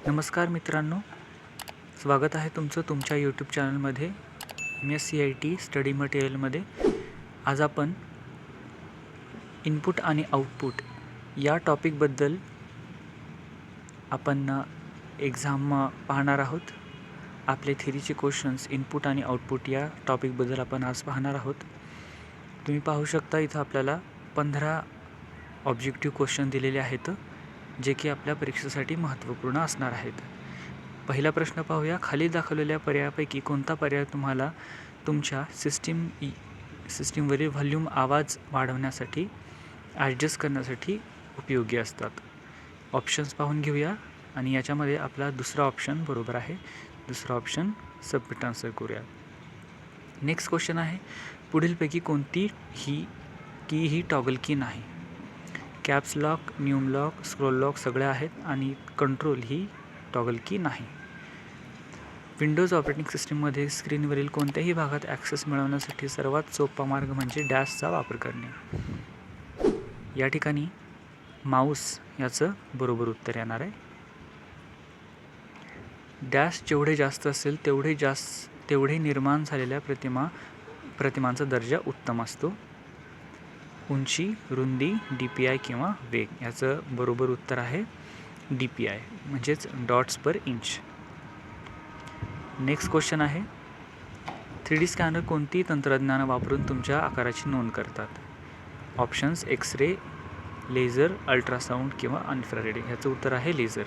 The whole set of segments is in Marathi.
नमस्कार मित्रांनो, स्वागत आहे तुमचं तुमच्या यूट्यूब चॅनलमध्ये MSCIT स्टडी मटेरियलमध्ये. आज आपण इनपुट आणि आउटपुट या टॉपिकबद्दल आपण एक्झाम पाहणार आहोत. आपले थेरीचे क्वेश्चन्स इनपुट आणि आउटपुट या टॉपिकबद्दल आपण आज पाहणार आहोत. तुम्ही पाहू शकता इथं आपल्याला 15 ऑब्जेक्टिव्ह क्वेश्चन दिलेले आहेत, जे की आपल्या परीक्षेसाठी महत्त्वपूर्ण असणार आहेत. पहिला प्रश्न पाहूया. खाली दाखवलेल्या पर्यायापैकी कोणता पर्याय तुम्हाला तुमच्या सिस्टीमवरील व्हॉल्यूम आवाज वाढवण्यासाठी ॲडजस्ट करण्यासाठी उपयोगी असतात? ऑप्शन्स पाहून घेऊया आणि याच्यामध्ये आपला दुसरा ऑप्शन बरोबर आहे. दुसरा ऑप्शन सबमिट आन्सर करूया. नेक्स्ट क्वेश्चन आहे, पुढीलपैकी कोणती ही टॉगल की नाही? Caps lock, न्यूम lock, scroll lock सगळे आहेत आणि कंट्रोल ही टॉगल की नाही. विंडोज ऑपरेटिंग सिस्टीममध्ये स्क्रीनवरील कोणत्याही भागात ॲक्सेस मिळवण्यासाठी सर्वात सोपा मार्ग म्हणजे डॅशचा वापर करणे. या ठिकाणी माऊस याचं बरोबर उत्तर येणार आहे. डॅश जेवढे जास्त असेल तेवढे निर्माण झालेल्या प्रतिमांचा दर्जा उत्तम असतो. उंची, रुंदी, DPI किंवा वेग याचं बरोबर उत्तर आहे DPI म्हणजेच डॉट्स पर इंच. नेक्स्ट क्वेश्चन आहे, 3D स्कॅनर कोणती तंत्रज्ञान वापरून तुमच्या आकाराची नोंद करतात? ऑप्शन्स एक्स-रे, लेझर, अल्ट्रासाऊंड किंवा इन्फ्रारेड. याचं उत्तर आहे लेझर.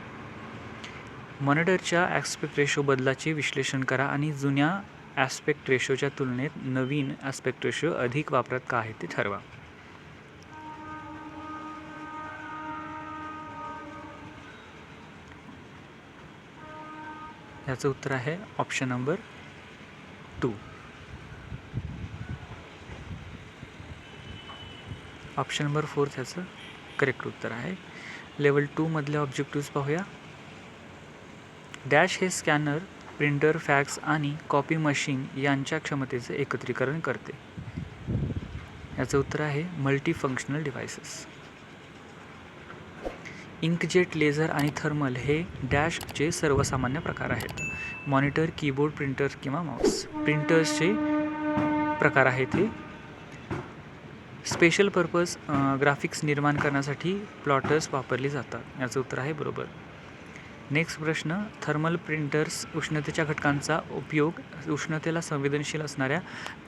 मॉनिटरच्या ॲस्पेक्ट रेशो बदलाचे विश्लेषण करा आणि जुन्या ॲस्पेक्ट रेशोच्या तुलनेत नवीन ॲस्पेक्ट रेशो अधिक वापरात का आहे ते ठरवा. याचं उत्तर आहे ऑप्शन नंबर 2. ऑप्शन नंबर 4 त्याचं करेक्ट उत्तर आहे. लेवल 2 मधले ऑब्जेक्टिव्स पाहूया. डॅश हे स्कॅनर, प्रिंटर, फॅक्स आणि कॉपी मशीन यांच्या क्षमतेचे एकत्रीकरण करते. याचं उत्तर आहे मल्टीफंक्शनल डिव्हाइसेस. इंकजेट, लेझर आणि थर्मल हे डॅशचे सर्वसामान्य प्रकार आहेत. मॉनिटर, कीबोर्ड, प्रिंटर किंवा माऊस. प्रिंटर्सचे प्रकार आहेत हे. स्पेशल पर्पज ग्राफिक्स निर्माण करण्यासाठी प्लॉटर्स वापरली जातात. याचं उत्तर आहे बरोबर. नेक्स्ट प्रश्न, थर्मल प्रिंटर्स उष्णतेच्या घटकांचा उपयोग उष्णतेला संवेदनशील असणाऱ्या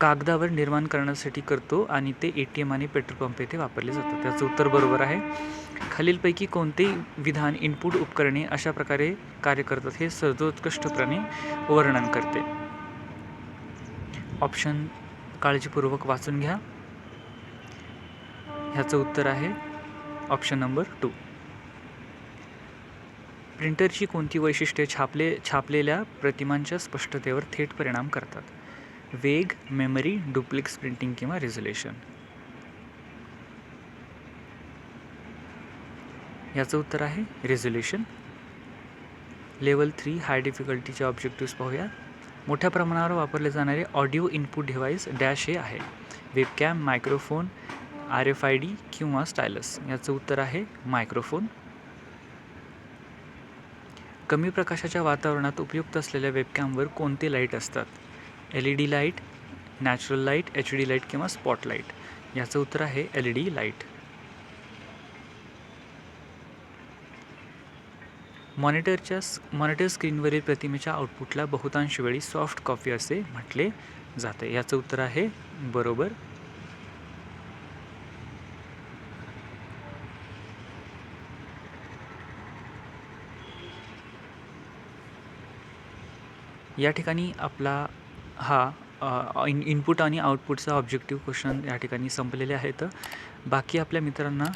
कागदावर निर्माण करण्यासाठी करतो आणि ते ATM आणि पेट्रोल पंप येथे वापरले जातात. त्याचं उत्तर बरोबर आहे. खालीलपैकी कोणते विधान इनपुट उपकरणे अशा प्रकारे कार्य करतात हे सर्वोत्कृष्टपणे वर्णन करते? ऑप्शन काळजीपूर्वक वाचून घ्या. ह्याचं उत्तर आहे ऑप्शन नंबर 2. प्रिंटरची कोणती वैशिष्ट्ये छापलेल्या प्रतिमांच्या स्पष्टतेवर थेट परिणाम करतात? वेग, मेमरी, डुप्लेक्स प्रिंटिंग किंवा रिझोल्यूशन. याचं उत्तर आहे रिझोल्यूशन. लेवल 3 हाय डिफिकल्टीचे ऑब्जेक्टिव्स पाहूया. मोठ्या प्रमाणावर वापरले जाणारे ऑडिओ इनपुट डिव्हाइस डॅश हे आहे. वेबकॅम, मायक्रोफोन, RFID किंवा स्टायलस. याचं उत्तर आहे मायक्रोफोन. कमी प्रकाशाच्या वातावरणात उपयुक्त असलेल्या वेबकॅमवर कोणते लाईट असतात? LED light, natural light, HD light किंवा स्पॉटलाईट. याचं उत्तर आहे LED लाईट. मॉनिटर स्क्रीनवरील प्रतिमेच्या आउटपुटला बहुतांश वेळी सॉफ्ट कॉपी असे म्हटले जाते. याचं उत्तर आहे बरोबर. या ठिकाणी आपला हा इनपुट आणि आउटपुटचा ऑब्जेक्टिव्ह क्वेश्चन या ठिकाणी संपलेले आहेत. बाकी आपल्या मित्रांना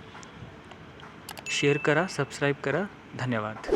शेअर करा, सबस्क्राईब करा. धन्यवाद.